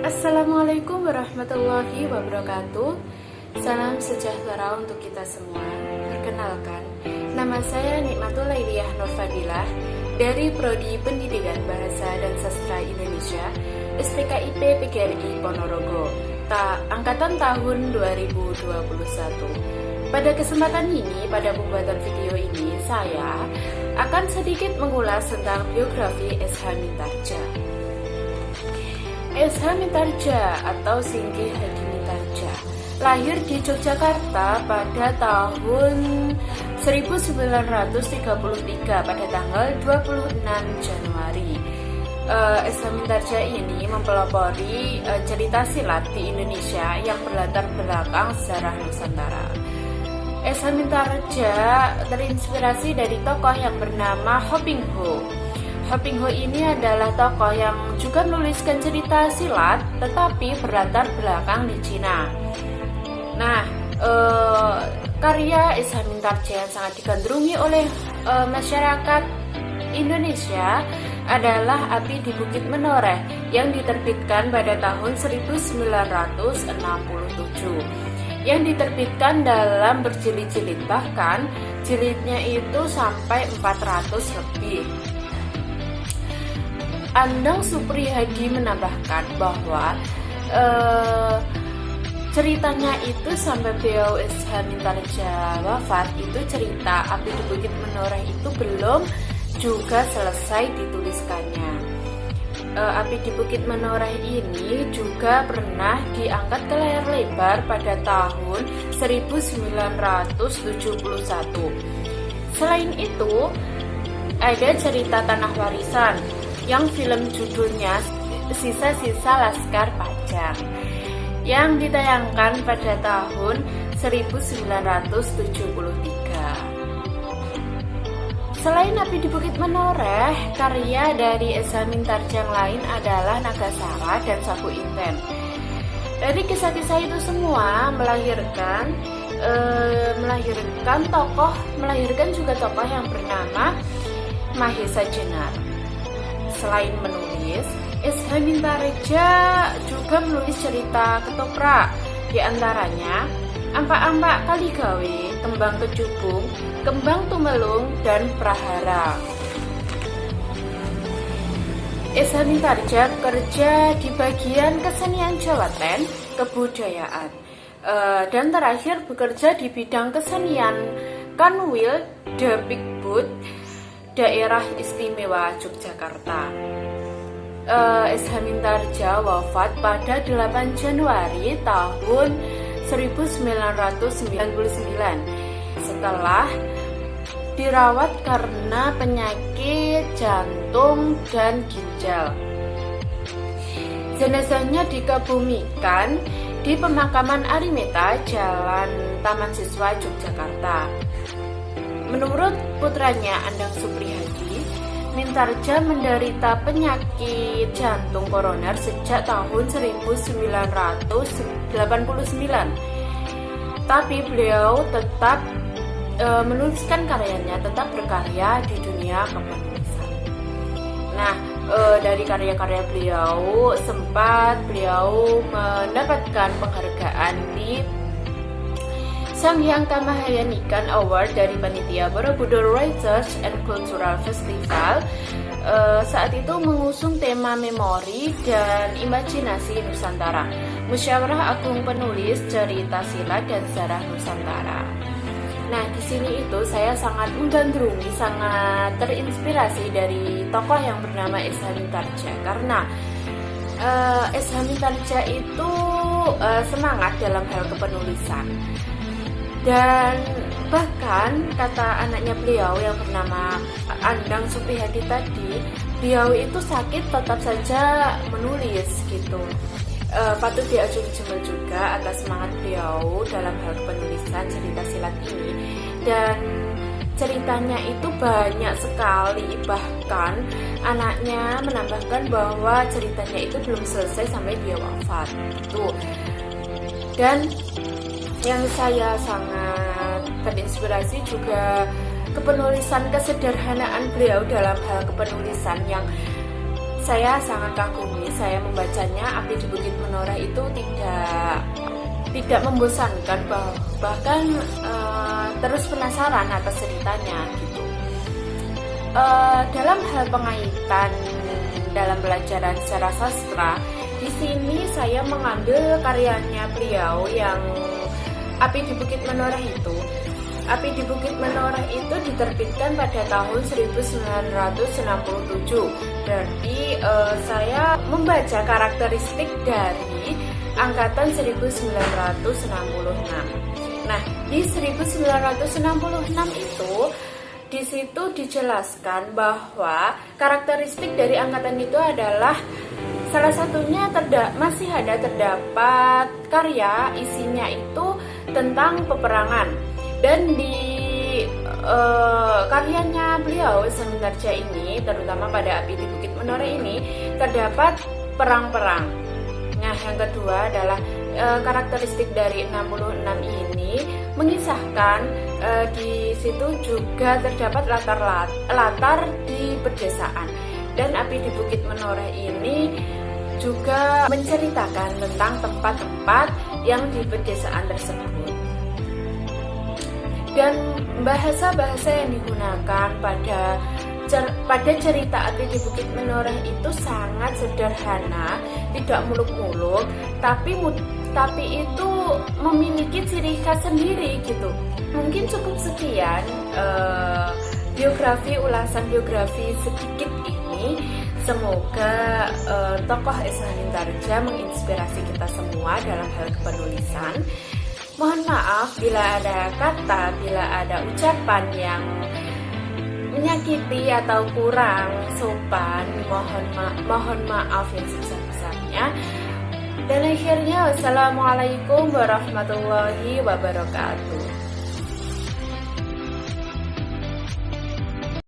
Assalamualaikum warahmatullahi wabarakatuh. Salam sejahtera untuk kita semua. Perkenalkan, nama saya Nikmatul Lailiyah Nurfadilah dari Prodi Pendidikan Bahasa dan Sastra Indonesia STKIP PGRI Ponorogo, angkatan tahun 2021. Pada kesempatan ini, pada pembuatan video ini, saya akan sedikit mengulas tentang biografi S.H. Mintarja. S.H. Mintarja atau Singgih Hadi Mintarja lahir di Yogyakarta pada tahun 1933 pada tanggal 26 Januari. S.H. Mintarja ini mempelopori cerita silat di Indonesia yang berlatar belakang sejarah Nusantara. S.H. Mintarja terinspirasi dari tokoh yang bernama Ho Ping Ho. Ho Ping Ho ini adalah tokoh yang juga menuliskan cerita silat tetapi berlatar belakang di Cina. Nah, karya S.H. Mintarja yang sangat digandrungi oleh masyarakat Indonesia adalah Api di Bukit Menoreh yang diterbitkan pada tahun 1967, yang diterbitkan dalam berjilid-jilid, bahkan jilidnya itu sampai 400 lebih. Andang Supriyadi menambahkan bahwa ceritanya itu sampai beliau S.H. Mintarja wafat, itu cerita Api di Bukit Menoreh itu belum juga selesai dituliskannya. Api di Bukit Menoreh ini juga pernah diangkat ke layar lebar pada tahun 1971. Selain itu, ada cerita Tanah Warisan yang film judulnya Sisa-Sisa Laskar Pajang yang ditayangkan pada tahun 1973. Selain Api di Bukit Menoreh, karya dari S.H. Mintarja yang lain adalah Nagasara dan Sapu Inten. Dari kisah-kisah itu semua melahirkan juga tokoh yang bernama Mahesa Jenar. Selain menulis, S.H. Mintarja juga menulis cerita ketoprak, di antaranya Ampak-ampak Kaligawe, Kembang Kecubung, Kembang Tumelung, dan Prahara. S.H. Mintarja bekerja di bagian kesenian Jawaten, kebudayaan, dan terakhir bekerja di bidang kesenian Kanwil Dapikbud, Daerah Istimewa Yogyakarta. S.H. Mintarja wafat pada 8 Januari tahun 1999 setelah dirawat karena penyakit jantung dan ginjal. Jenazahnya dikebumikan di pemakaman Arimeta, Jalan Taman Siswa, Yogyakarta. Menurut putranya Andang Supriyadi, Mintarja menderita penyakit jantung koroner sejak tahun 1989. Tapi beliau tetap menuliskan karyanya, tetap berkarya di dunia kepenulisan. Nah, dari karya-karya beliau beliau mendapatkan penghargaan di Sanghyang Kamahayanikan Award dari panitia Borobudur Writers and Cultural Festival. Saat itu mengusung tema memori dan imajinasi Nusantara, Musyawarah Agung Penulis Cerita Silat dan Sejarah Nusantara. Nah, di sini itu saya sangat menggandrungi, sangat terinspirasi dari tokoh yang bernama S.H. Mintarja karena S.H. Mintarja itu semangat dalam hal kepenulisan. Dan bahkan kata anaknya beliau yang bernama Andang Supriyadi tadi, beliau itu sakit tetap saja menulis gitu. Patut diacungi jempol juga atas semangat beliau dalam hal penulisan cerita silat ini. Dan ceritanya itu banyak sekali, bahkan anaknya menambahkan bahwa ceritanya itu belum selesai sampai dia wafat gitu. Dan yang saya sangat terinspirasi juga kepenulisan, kesederhanaan beliau dalam hal kepenulisan yang saya sangat kagumi. Saya membacanya, Api di Bukit Menoreh itu tidak membosankan, bahkan terus penasaran atas ceritanya gitu. Dalam hal pengaitan dalam pelajaran secara sastra, di sini saya mengambil karyanya beliau yang Api di Bukit Menoreh itu. Api di Bukit Menoreh itu diterbitkan pada tahun 1967. Berarti saya membaca karakteristik dari angkatan 1966. Nah, di 1966 itu di situ dijelaskan bahwa karakteristik dari angkatan itu adalah salah satunya masih ada terdapat karya isinya itu tentang peperangan. Dan di karyanya beliau Samintarja ini, terutama pada Api di Bukit Menoreh ini, terdapat perang-perang. Nah, yang kedua adalah karakteristik dari 66 ini mengisahkan di situ juga terdapat latar di pedesaan. Dan Api di Bukit Menoreh ini juga menceritakan tentang tempat-tempat yang di pedesaan tersebut. Dan bahasa-bahasa yang digunakan pada cerita Api di Bukit Menoreh itu sangat sederhana, tidak muluk-muluk, tapi itu memiliki ciri khas sendiri gitu. Mungkin cukup sekian ulasan biografi sedikit ini. Semoga tokoh Samintarja menginspirasi kita semua dalam hal kepenulisan. Mohon maaf bila ada kata, bila ada ucapan yang menyakiti atau kurang sopan. Mohon maaf yang sebesar-besarnya. Dan akhirnya, wassalamualaikum warahmatullahi wabarakatuh.